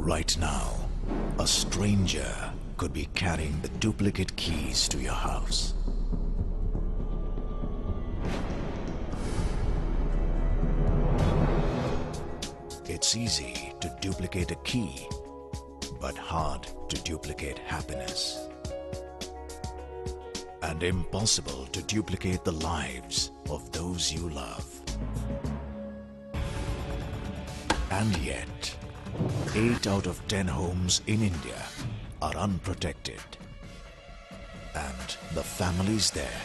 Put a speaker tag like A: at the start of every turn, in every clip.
A: Right now, a stranger could be carrying the duplicate keys to your house. It's easy to duplicate a key, but hard to duplicate happiness. And impossible to duplicate the lives of those you love. And yet, 8 out of 10 homes in India are unprotected. And the families there,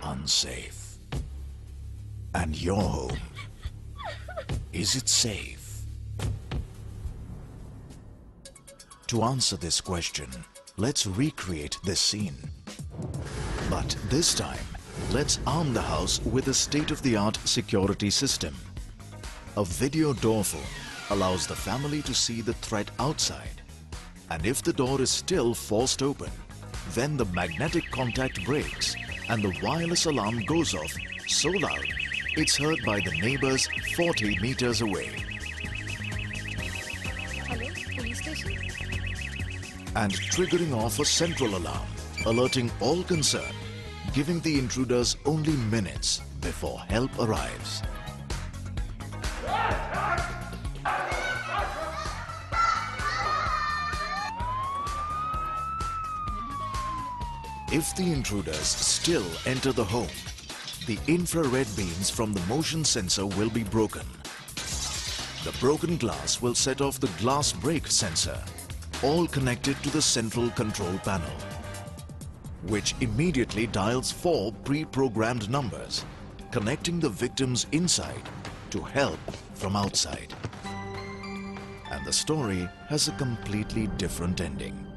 A: unsafe. And your home, is it safe? To answer this question, let's recreate this scene. But this time, let's arm the house with a state-of-the-art security system. A video door phone allows the family to see the threat outside. And if the door is still forced open, then the magnetic contact breaks and the wireless alarm goes off so loud it's heard by the neighbors 40 meters away.
B: Hello, police station?
A: And triggering off a central alarm, alerting all concerned, giving the intruders only minutes before help arrives. If the intruders still enter the home, the infrared beams from the motion sensor will be broken. The broken glass will set off the glass break sensor, all connected to the central control panel, which immediately dials 4 pre-programmed numbers, connecting the victims inside to help from outside. And the story has a completely different ending.